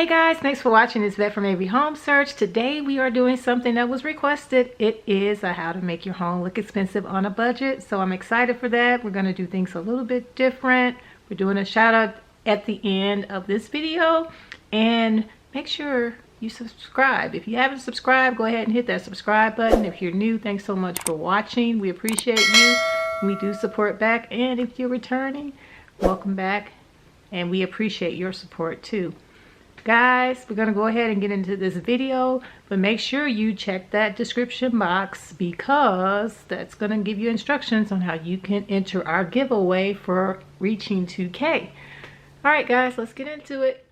Hey guys, thanks for watching this vet from Avery Home Search. Today we are doing something that was requested. It is a how to make your home look expensive on a budget. So I'm excited for that. We're going to do things a little bit different. We're doing a shout out at the end of this video. And make sure you subscribe. If you haven't subscribed, go ahead and hit that subscribe button. If you're new, thanks so much for watching. We appreciate you. We do support back. And if you're returning, welcome back. And we appreciate your support too. Guys, we're going to go ahead and get into this video, but make sure you check that description box because that's going to give you instructions on how you can enter our giveaway for reaching 2K. All right, guys, let's get into it.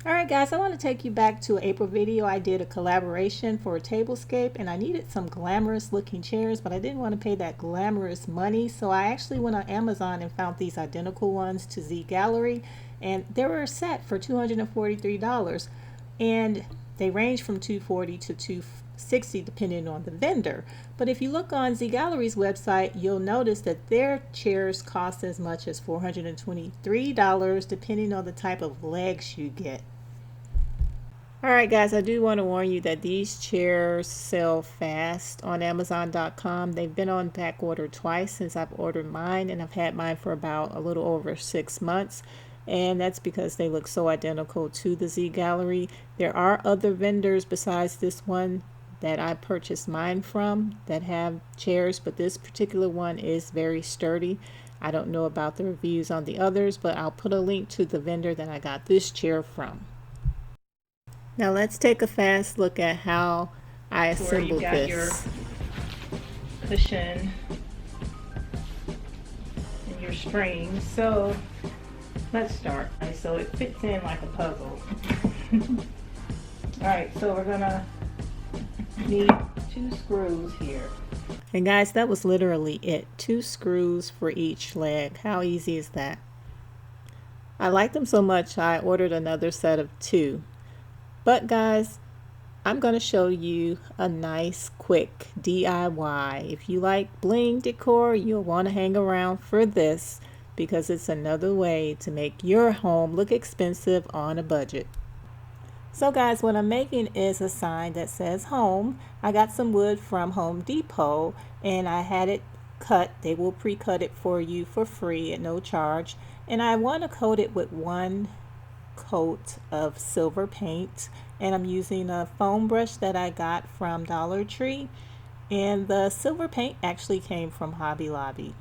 All right, guys, I want to take you back to an April video. I did a collaboration for a tablescape and I needed some glamorous looking chairs, but I didn't want to pay that glamorous money. So I actually went on Amazon and found these identical ones to Zgallerie. And they were a set for $243, and they range from $240 to $260 depending on the vendor. But if you look on Zgallerie's website, you'll notice that their chairs cost as much as $423 depending on the type of legs you get. Alright guys, I do want to warn you that these chairs sell fast on Amazon.com. They've been on back order twice since I've ordered mine, and I've had mine for about a little over 6 months. And that's because they look so identical to the Zgallerie. There are other vendors besides this one that I purchased mine from that have chairs, but this particular one is very sturdy. I don't know about the reviews on the others, but I'll put a link to the vendor that I got this chair from. Now let's take a fast look at how I assembled this. Your cushion and your springs. So let's start. So it fits in like a puzzle. Alright, so we're gonna need 2 screws here. And guys, that was literally it. 2 screws for each leg. How easy is that? I like them so much I ordered another set of 2. But guys, I'm going to show you a nice quick DIY. If you like bling decor, you'll want to hang around for this, because it's another way to make your home look expensive on a budget. So guys, what I'm making is a sign that says home. I got some wood from Home Depot and I had it cut. They will pre-cut it for you for free at no charge. And I want to coat it with 1 coat of silver paint. And I'm using a foam brush that I got from Dollar Tree. And the silver paint actually came from Hobby Lobby.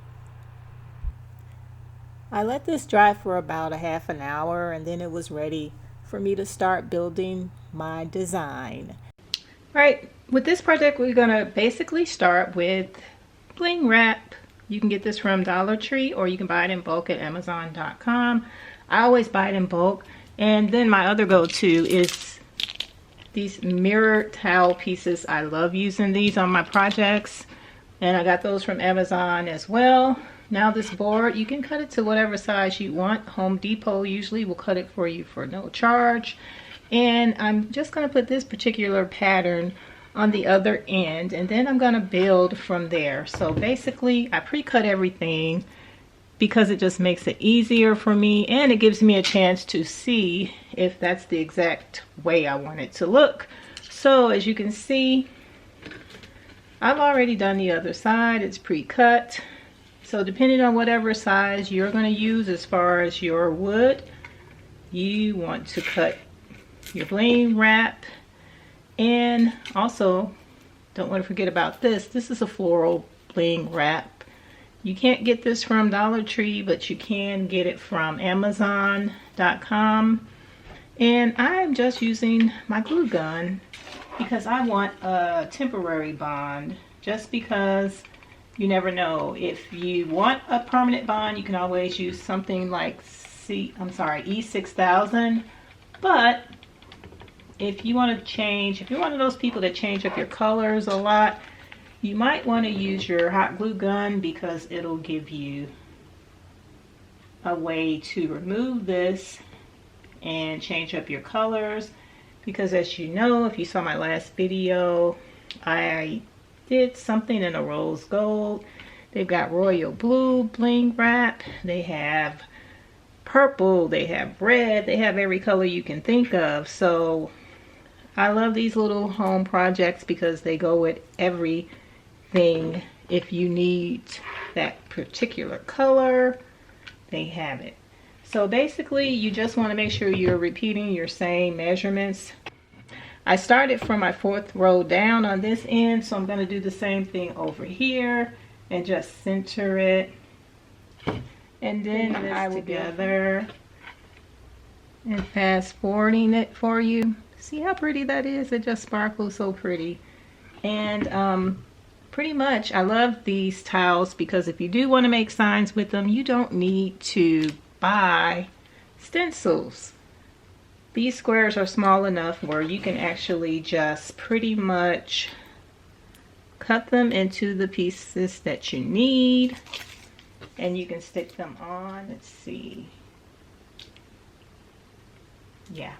I let this dry for about a half an hour and then it was ready for me to start building my design. Alright, with this project we're going to basically start with bling wrap. You can get this from Dollar Tree or you can buy it in bulk at Amazon.com. I always buy it in bulk. And then my other go-to is these mirror towel pieces. I love using these on my projects and I got those from Amazon as well. Now this board, you can cut it to whatever size you want. Home Depot usually will cut it for you for no charge. And I'm just going to put this particular pattern on the other end and then I'm going to build from there. So basically I pre-cut everything because it just makes it easier for me and it gives me a chance to see if that's the exact way I want it to look. So as you can see, I've already done the other side. It's pre-cut. So depending on whatever size you're going to use as far as your wood, you want to cut your bling wrap. And also, don't want to forget about this. This is a floral bling wrap. You can't get this from Dollar Tree, but you can get it from Amazon.com. And I'm just using my glue gun because I want a temporary bond, just because you never know. If you want a permanent bond, you can always use something like E6000. But if you want to change, if you're one of those people that change up your colors a lot, you might want to use your hot glue gun because it'll give you a way to remove this and change up your colors. Because as you know, if you saw my last video, I did something in a rose gold. They've got royal blue bling wrap. They have purple, they have red, they have every color you can think of. So I love these little home projects because they go with everything. If you need that particular color, they have it. So basically you just want to make sure you're repeating your same measurements. I started from my 4th row down on this end, so I'm going to do the same thing over here and just center it. And then I will together and fast forwarding it for you. See how pretty that is? It just sparkles so pretty. And pretty much I love these tiles because if you do want to make signs with them, you don't need to buy stencils. These squares are small enough where you can actually just pretty much cut them into the pieces that you need, and you can stick them on. Let's see. Yeah.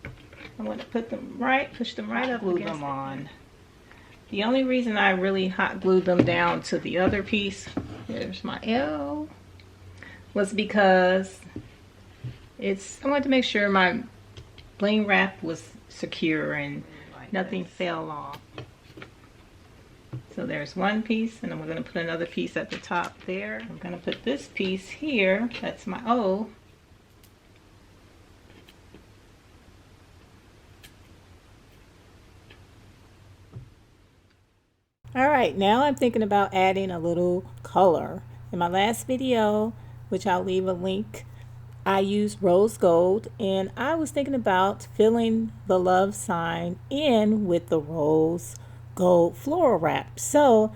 I want to put them right, push them right up, glue them on. The only reason I really hot glued them down to the other piece, there's my L, was because I wanted to make sure my bling wrap was secure and nothing fell off. So there's one piece, and I'm going to put another piece at the top there. I'm going to put this piece here, that's my O. Alright, now I'm thinking about adding a little color. In my last video, which I'll leave a link, I used rose gold, and I was thinking about filling the love sign in with the rose gold floral wrap. So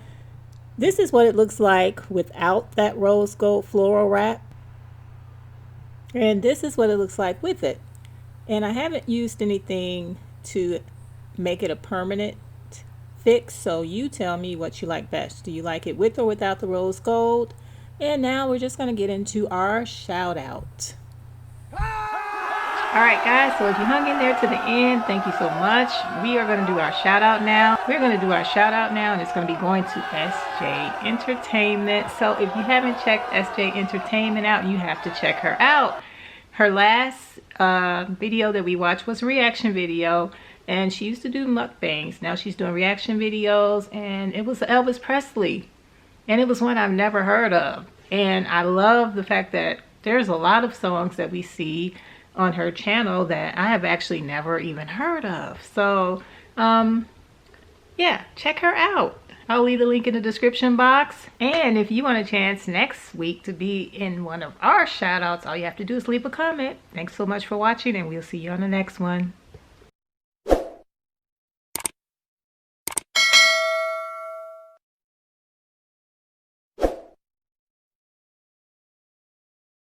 this is what it looks like without that rose gold floral wrap, and this is what it looks like with it. And I haven't used anything to make it a permanent fix, so you tell me what you like best. Do you like it with or without the rose gold? And now we're just going to get into our shout out. Alright guys, so if you hung in there to the end, thank you so much. We are going to do our shout out now. We're going to do our shout out now, and it's going to be going to SJ Entertainment. So if you haven't checked SJ Entertainment out, you have to check her out. Her last video that we watched was a reaction video, and she used to do mukbangs. Now she's doing reaction videos, and it was Elvis Presley, and it was one I've never heard of. And I love the fact that there's a lot of songs that we see on her channel that I have actually never even heard of. So yeah, check her out. I'll leave the link in the description box. And if you want a chance next week to be in one of our shout outs, all you have to do is leave a comment. Thanks so much for watching, and we'll see you on the next one.